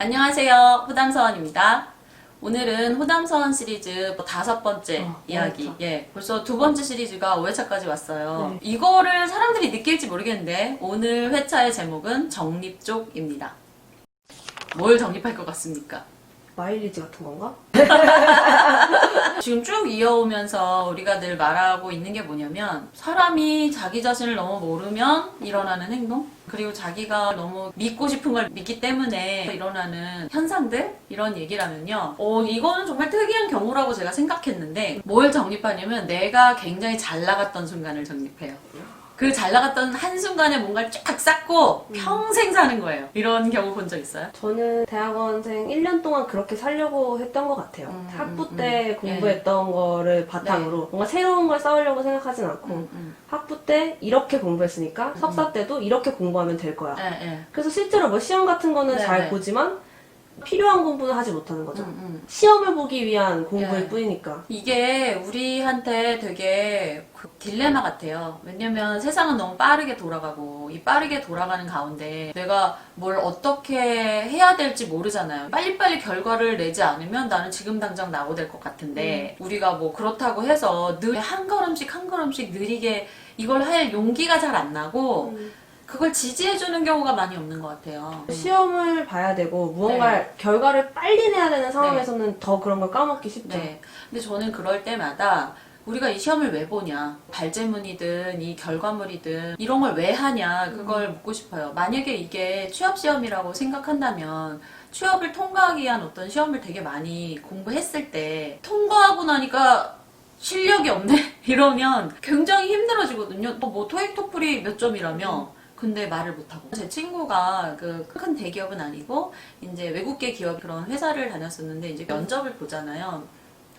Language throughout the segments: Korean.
안녕하세요. 호담서원입니다. 오늘은 호담서원 시리즈 5번째 이야기. 벌써 2번째 시리즈가 5회차까지 왔어요. 이거를 사람들이 느낄지 모르겠는데 오늘 회차의 제목은 정립쪽입니다. 뭘 정립할 것 같습니까? 마일리지 같은 건가? 지금 쭉 이어오면서 우리가 늘 말하고 있는 게 뭐냐면 사람이 자기 자신을 너무 모르면 일어나는 행동, 그리고 자기가 너무 믿고 싶은 걸 믿기 때문에 일어나는 현상들, 이런 얘기라면요, 이거는 정말 특이한 경우라고 제가 생각했는데 뭘 정립하냐면 내가 굉장히 잘 나갔던 순간을 정립해요. 그 잘 나갔던 한순간에 뭔가를 쫙 쌓고 평생 사는 거예요. 이런 경우 본 적 있어요? 저는 대학원생 1년 동안 그렇게 살려고 했던 것 같아요. 학부 때 공부했던 거를 바탕으로 뭔가 새로운 걸 쌓으려고 생각하진 않고 학부 때 이렇게 공부했으니까 석사 때도 이렇게 공부하면 될 거야. 그래서 실제로 뭐 시험 같은 거는 잘 보지만 필요한 공부는 하지 못하는 거죠. 시험을 보기 위한 공부일 뿐이니까. 이게 우리한테 되게 딜레마 같아요. 왜냐면 세상은 너무 빠르게 돌아가고 이 빠르게 돌아가는 가운데 내가 뭘 어떻게 해야 될지 모르잖아요. 빨리빨리 결과를 내지 않으면 나는 지금 당장 낙오될 것 같은데 우리가 뭐 그렇다고 해서 늘 한 걸음씩 한 걸음씩 느리게 이걸 할 용기가 잘 안 나고 그걸 지지해주는 경우가 많이 없는 것 같아요. 시험을 봐야 되고 무언가 결과를 빨리 내야 되는 상황에서는 더 그런 걸 까먹기 쉽죠. 근데 저는 그럴 때마다 우리가 이 시험을 왜 보냐, 발제문이든 이 결과물이든 이런 걸 왜 하냐, 그걸 묻고 싶어요. 만약에 이게 취업시험이라고 생각한다면 취업을 통과하기 위한 어떤 시험을 되게 많이 공부했을 때 통과하고 나니까 실력이 없네? 이러면 굉장히 힘들어지거든요. 뭐 토익 토플이 몇 점이라며 근데 말을 못하고. 제 친구가 그 큰 대기업은 아니고 이제 외국계 기업 그런 회사를 다녔었는데 이제 면접을 보잖아요.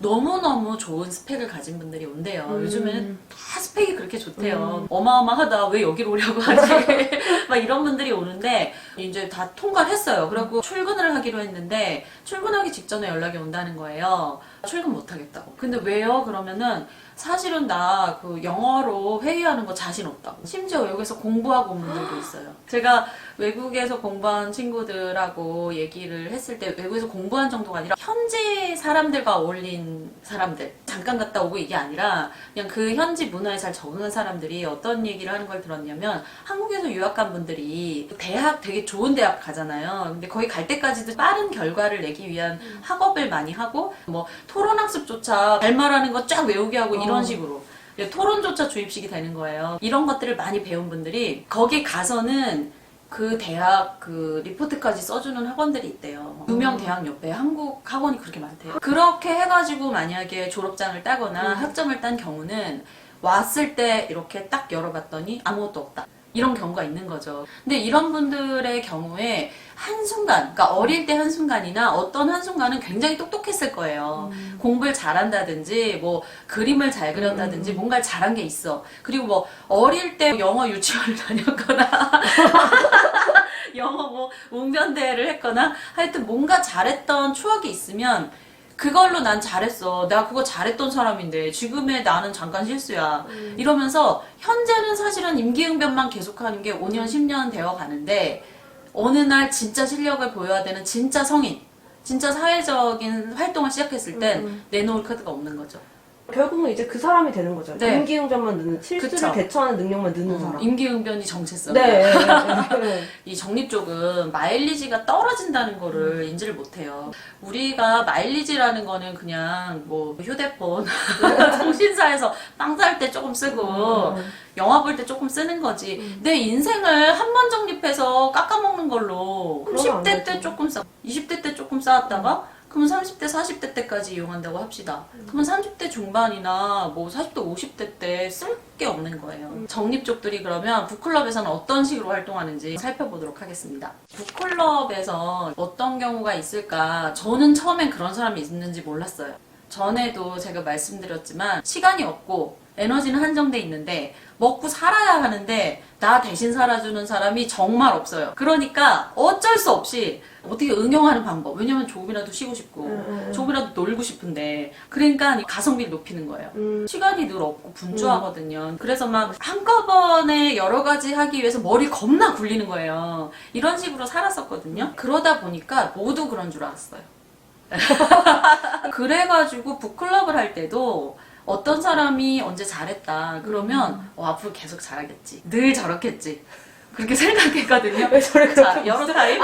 너무너무 좋은 스펙을 가진 분들이 온대요. 요즘에는 다 스펙이 그렇게 좋대요. 어마어마하다. 왜 여기로 오려고 하지? 막 이런 분들이 오는데 이제 다 통과를 했어요. 그리고 출근을 하기로 했는데 출근하기 직전에 연락이 온다는 거예요. 출근 못 하겠다고. 근데 왜요? 그러면은 사실은 나 그 영어로 회의하는 거 자신 없다고. 심지어 외국에서 공부하고 온 분들도 있어요. 제가 외국에서 공부한 친구들하고 얘기를 했을 때 외국에서 공부한 정도가 아니라 현지 사람들과 어울린 사람들, 잠깐 갔다 오고 이게 아니라 그냥 그 현지 문화에 잘 적응한 사람들이 어떤 얘기를 하는 걸 들었냐면 한국에서 유학 간 분들이 대학 되게 좋은 대학 가잖아요. 근데 거기 갈 때까지도 빠른 결과를 내기 위한 학업을 많이 하고 뭐 토론학습조차 잘 말하는 거 쫙 외우게 하고 이런 식으로 토론조차 주입식이 되는 거예요. 이런 것들을 많이 배운 분들이 거기 가서는 그 대학 그 리포트까지 써주는 학원들이 있대요. 유명 대학 옆에 한국 학원이 그렇게 많대요. 그렇게 해가지고 만약에 졸업장을 따거나 학점을 딴 경우는 왔을 때 이렇게 딱 열어봤더니 아무것도 없다. 이런 경우가 있는 거죠. 근데 이런 분들의 경우에 한순간, 그러니까 어릴 때 한순간이나 어떤 한순간은 굉장히 똑똑했을 거예요. 공부를 잘한다든지, 뭐, 그림을 잘 그렸다든지, 뭔가를 잘한 게 있어. 그리고 뭐, 어릴 때 영어 유치원을 다녔거나, 영어 뭐, 웅변대회를 했거나, 하여튼 뭔가 잘했던 추억이 있으면, 그걸로 난 잘했어. 내가 그거 잘했던 사람인데 지금의 나는 잠깐 실수야. 이러면서 현재는 사실은 임기응변만 계속하는 게 5년, 10년 되어 가는데 어느 날 진짜 실력을 보여야 되는 진짜 성인, 진짜 사회적인 활동을 시작했을 땐 내놓을 카드가 없는 거죠. 결국은 이제 그 사람이 되는 거죠. 임기응변만 넣는, 실수를 대처하는 능력만 넣는 사람. 임기응변이 정체성. 이 정립 쪽은 마일리지가 떨어진다는 거를 인지를 못해요. 우리가 마일리지라는 거는 그냥 뭐 휴대폰, 통신사에서 빵 살 때 조금 쓰고 영화 볼 때 조금 쓰는 거지. 내 인생을 한 번 정립해서 깎아먹는 걸로 10대 때 조금 쌓, 20대 때 조금 쌓았다가 그러면 30대, 40대 때까지 이용한다고 합시다. 그러면 30대 중반이나 뭐 40대, 50대 때 쓸 게 없는 거예요. 정립 쪽들이 그러면 북클럽에서는 어떤 식으로 활동하는지 살펴보도록 하겠습니다. 북클럽에서 어떤 경우가 있을까? 저는 처음엔 그런 사람이 있는지 몰랐어요. 전에도 제가 말씀드렸지만 시간이 없고 에너지는 한정돼 있는데 먹고 살아야 하는데 나 대신 살아주는 사람이 정말 없어요. 그러니까 어쩔 수 없이 어떻게 응용하는 방법. 왜냐면 조금이라도 쉬고 싶고 조금이라도 놀고 싶은데 그러니까 가성비를 높이는 거예요. 시간이 늘 없고 분주하거든요. 그래서 막 한꺼번에 여러 가지 하기 위해서 머리 겁나 굴리는 거예요. 이런 식으로 살았었거든요. 그러다 보니까 모두 그런 줄 알았어요. 그래가지고 북클럽을 할 때도 어떤 사람이 언제 잘했다 그러면 앞으로 계속 잘하겠지, 늘 저렇겠지, 그렇게 생각했거든요. 왜 저를 그렇게 자, 여러 타입.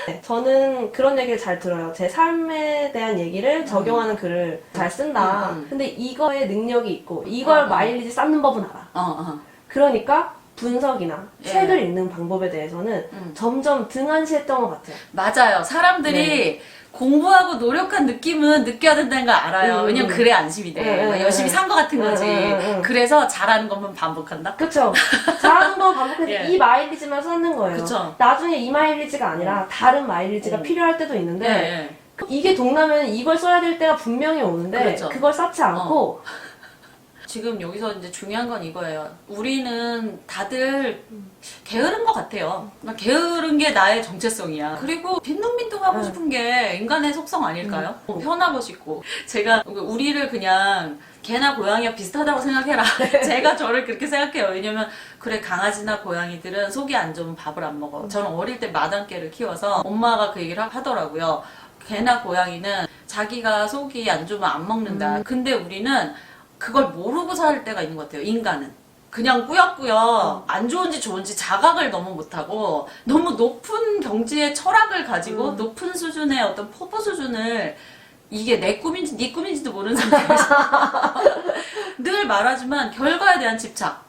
네, 저는 그런 얘기를 잘 들어요. 제 삶에 대한 얘기를 적용하는 글을 잘 쓴다. 근데 이거에 능력이 있고 이걸 마일리지 쌓는 법은 알아. 그러니까 분석이나 예. 책을 읽는 방법에 대해서는 점점 등한시했던 것 같아요. 맞아요. 사람들이 공부하고 노력한 느낌은 느껴야 된다는 걸 알아요. 왜냐면 그래 안심이 돼. 열심히 산 것 같은 거지. 그래서 잘하는 것만 반복한다? 그쵸? 잘하는 건 반복해서 예. 이 마일리지만 쌓는 거예요. 그쵸. 나중에 이 마일리지가 아니라 다른 마일리지가 필요할 때도 있는데 네. 이게 동나면 이걸 써야 될 때가 분명히 오는데 그렇죠. 그걸 쌓지 않고 지금 여기서 이제 중요한 건 이거예요. 우리는 다들 게으른 것 같아요. 게으른 게 나의 정체성이야. 그리고 빈둥빈둥하고 싶은 게 인간의 속성 아닐까요? 편하고 싶고. 제가 우리를 그냥 개나 고양이와 비슷하다고 생각해라. 제가 저를 그렇게 생각해요. 왜냐면 그래, 강아지나 고양이들은 속이 안 좋으면 밥을 안 먹어. 저는 어릴 때 마당개를 키워서 엄마가 그 얘기를 하더라고요. 개나 고양이는 자기가 속이 안 좋으면 안 먹는다. 근데 우리는 그걸 모르고 살 때가 있는 것 같아요. 인간은 그냥 꾸역꾸역 안 좋은지 좋은지 자각을 너무 못하고 너무 높은 경지의 철학을 가지고 높은 수준의 어떤 포부 수준을, 이게 내 꿈인지 네 꿈인지도 모르는 상태에서 늘 말하지만 결과에 대한 집착,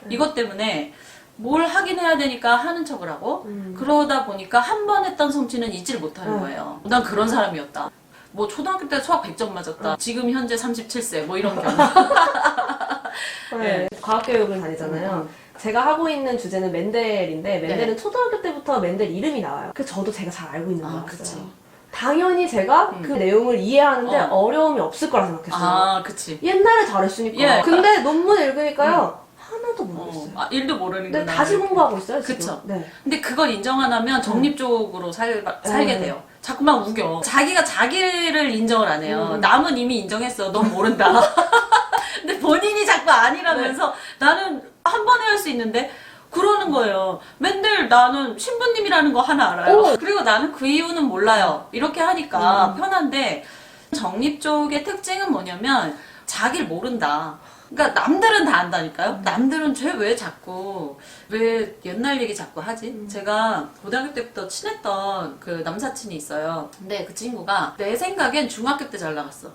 이것 때문에 뭘 하긴 해야 되니까 하는 척을 하고 그러다 보니까 한 번 했던 성취는 잊지를 못하는 거예요. 난 그런 사람이었다. 뭐 초등학교 때 수학 100점 맞았다. 지금 현재 37세 뭐 이런 경우. 네. 과학교육을 다니잖아요. 제가 하고 있는 주제는 멘델인데 멘델은 초등학교 때부터 멘델 이름이 나와요. 그래서 저도 제가 잘 알고 있는 거였어요. 그치. 당연히 제가 그 내용을 이해하는데 어려움이 없을 거라 생각했어요. 그치. 옛날에 잘했으니까. 예. 근데 논문 읽으니까요. 하나도 모르겠어요. 일도 모르는구나. 근데 다시 공부하고 있어요, 지금. 그쵸. 네. 근데 그걸 인정 안 하면 적립적으로 살게 돼요. 자꾸만 우겨. 자기가 자기를 인정을 안 해요. 남은 이미 인정했어. 넌 모른다. 근데 본인이 자꾸 아니라면서 나는 한 번에 할 수 있는데 그러는 거예요. 맨날 나는 신부님이라는 거 하나 알아요. 그리고 나는 그 이유는 몰라요. 이렇게 하니까 편한데, 정립 쪽의 특징은 뭐냐면 자기를 모른다. 그러니까 남들은 다 안다니까요. 남들은 쟤 왜 자꾸 왜 옛날 얘기 자꾸 하지? 제가 고등학교 때부터 친했던 그 남사친이 있어요. 근데 그 친구가 내 생각엔 중학교 때 잘 나갔어.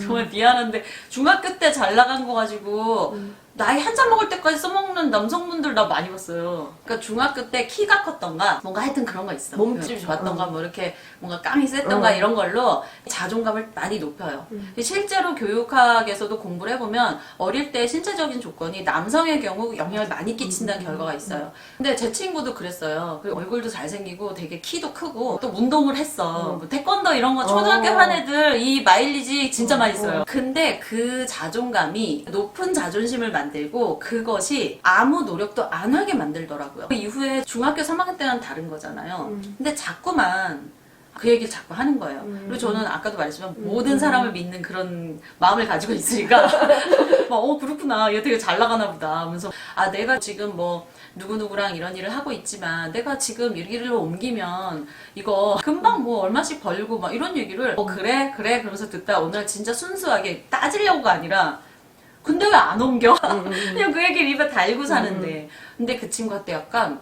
정말 미안한데 중학교 때 잘 나간 거 가지고 나이 한참 먹을 때까지 써먹는 남성분들 나 많이 봤어요. 그러니까 중학교 때 키가 컸던가 뭔가 하여튼 그런 거 있어. 몸집이 좋았던가 뭐 이렇게 뭔가 깡이 셌던가 이런 걸로 자존감을 많이 높여요. 실제로 교육학에서도 공부를 해보면 어릴 때 신체적인 조건이 남성의 경우 영향을 많이 끼친다는 결과가 있어요. 근데 제 친구도 그랬어요. 그리고 얼굴도 잘생기고 되게 키도 크고 또 운동을 했어. 뭐 태권도 이런 거 초등학교 한 애들 이 마일리지 진짜 많이 써요. 근데 그 자존감이 높은 자존심을 만들고 그것이 아무 노력도 안 하게 만들더라고요. 그 이후에 중학교 3학년 때는 다른 거잖아요. 근데 자꾸만 그 얘기를 자꾸 하는 거예요. 그리고 저는 아까도 말했지만 모든 사람을 믿는 그런 마음을 가지고 있으니까 막 그렇구나, 얘 되게 잘 나가나 보다 하면서 내가 지금 뭐 누구누구랑 이런 일을 하고 있지만 내가 지금 여기로 옮기면 이거 금방 뭐 얼마씩 벌고 막 이런 얘기를 그래 그러면서 듣다 오늘 진짜 순수하게 따지려고가 아니라 근데 왜 안 옮겨? 그냥 그 얘기를 입에 달고 사는데. 근데 그 친구한테 약간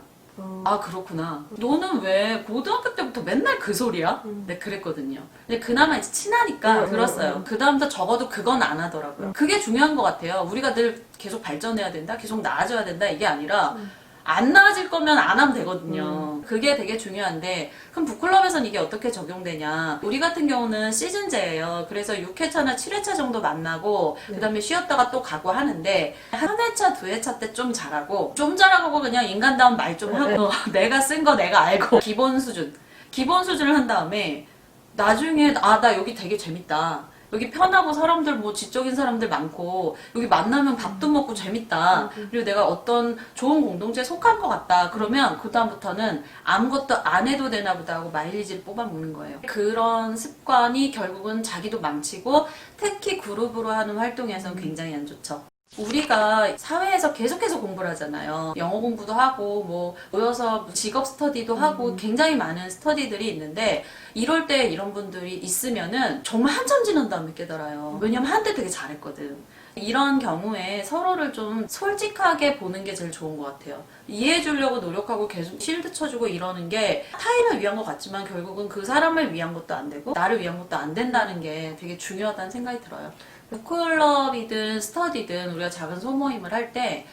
그렇구나. 너는 왜 고등학교 때부터 맨날 그 소리야? 네, 그랬거든요. 근데 그나마 이제 친하니까 들었어요. 그 다음부터 적어도 그건 안 하더라고요. 그게 중요한 것 같아요. 우리가 늘 계속 발전해야 된다, 계속 나아져야 된다, 이게 아니라 안 나아질 거면 안 하면 되거든요. 그게 되게 중요한데, 그럼 북클럽에선 이게 어떻게 적용되냐? 우리 같은 경우는 시즌제예요. 그래서 6회차나 7회차 정도 만나고 그 다음에 쉬었다가 또 가고 하는데, 한 회차, 2회차 때 좀 잘하고, 좀 잘하고 그냥 인간다운 말 좀 하고 내가 쓴 거 내가 알고 기본 수준을 한 다음에 나중에 나 여기 되게 재밌다, 여기 편하고 사람들 뭐 지적인 사람들 많고 여기 만나면 밥도 먹고 재밌다. 그리고 내가 어떤 좋은 공동체에 속한 것 같다. 그러면 그다음부터는 아무것도 안 해도 되나 보다 하고 마일리지를 뽑아먹는 거예요. 그런 습관이 결국은 자기도 망치고 특히 그룹으로 하는 활동에서는 굉장히 안 좋죠. 우리가 사회에서 계속해서 공부를 하잖아요. 영어 공부도 하고 뭐 모여서 직업 스터디도 하고 굉장히 많은 스터디들이 있는데 이럴 때 이런 분들이 있으면은 정말 한참 지난 다음에 깨달아요. 왜냐면 한때 되게 잘했거든. 이런 경우에 서로를 좀 솔직하게 보는 게 제일 좋은 것 같아요. 이해해 주려고 노력하고 계속 실드 쳐주고 이러는 게 타인을 위한 것 같지만 결국은 그 사람을 위한 것도 안 되고 나를 위한 것도 안 된다는 게 되게 중요하다는 생각이 들어요. 클럽이든 스터디든 우리가 작은 소모임을 할 때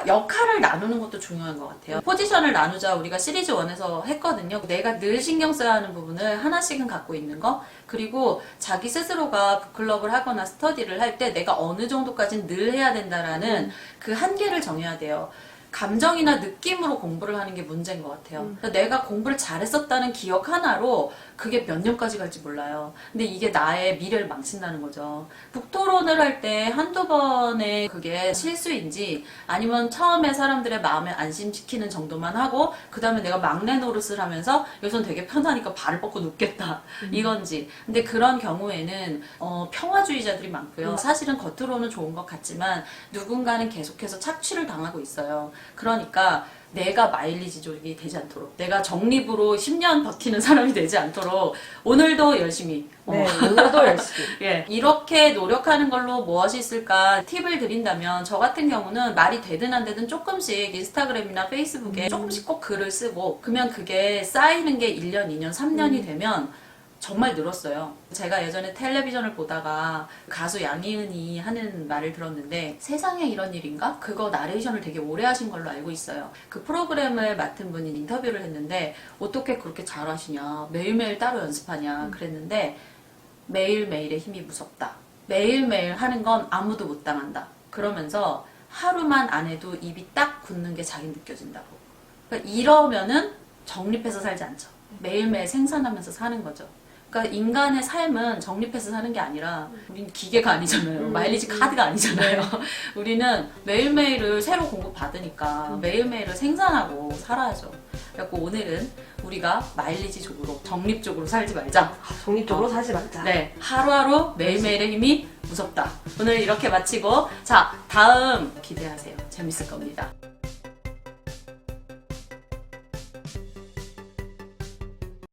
역할을 나누는 것도 중요한 것 같아요. 포지션을 나누자 우리가 시리즈 1에서 했거든요. 내가 늘 신경 써야 하는 부분을 하나씩은 갖고 있는 거, 그리고 자기 스스로가 북클럽을 하거나 스터디를 할 때 내가 어느 정도까지는 늘 해야 된다라는 그 한계를 정해야 돼요. 감정이나 느낌으로 공부를 하는 게 문제인 것 같아요. 그러니까 내가 공부를 잘했었다는 기억 하나로 그게 몇 년까지 갈지 몰라요. 근데 이게 나의 미래를 망친다는 거죠. 북토론을 할 때 한두 번의 그게 실수인지 아니면 처음에 사람들의 마음을 안심시키는 정도만 하고 그 다음에 내가 막내 노릇을 하면서 여기선 되게 편하니까 발을 뻗고 눕겠다 이건지. 근데 그런 경우에는 평화주의자들이 많고요. 사실은 겉으로는 좋은 것 같지만 누군가는 계속해서 착취를 당하고 있어요. 그러니까 내가 마일리지족이 되지 않도록, 내가 적립으로 10년 버티는 사람이 되지 않도록 오늘도 열심히 네, 오늘도 열심히. 예, 이렇게 노력하는 걸로 무엇이 있을까 팁을 드린다면 저 같은 경우는 말이 되든 안 되든 조금씩 인스타그램이나 페이스북에 조금씩 꼭 글을 쓰고 그러면 그게 쌓이는 게 1년, 2년, 3년이 되면 정말 늘었어요. 제가 예전에 텔레비전을 보다가 가수 양희은이 하는 말을 들었는데 세상에 이런 일인가? 그거 나레이션을 되게 오래 하신 걸로 알고 있어요. 그 프로그램을 맡은 분이 인터뷰를 했는데 어떻게 그렇게 잘하시냐? 매일매일 따로 연습하냐? 그랬는데 매일매일의 힘이 무섭다. 매일매일 하는 건 아무도 못 당한다. 그러면서 하루만 안 해도 입이 딱 굳는 게 자기 느껴진다고. 그러니까 이러면은 정립해서 살지 않죠. 매일매일 생산하면서 사는 거죠. 그러니까 인간의 삶은 정립해서 사는 게 아니라 우리는 기계가 아니잖아요. 마일리지 카드가 아니잖아요. 우리는 매일매일을 새로 공급받으니까 매일매일을 생산하고 살아야죠. 그래서 오늘은 우리가 마일리지적으로 정립적으로 살지 말자. 독립적으로 사지 말자. 네, 하루하루 매일매일의 힘이 무섭다. 오늘 이렇게 마치고 자, 다음 기대하세요. 재밌을 겁니다.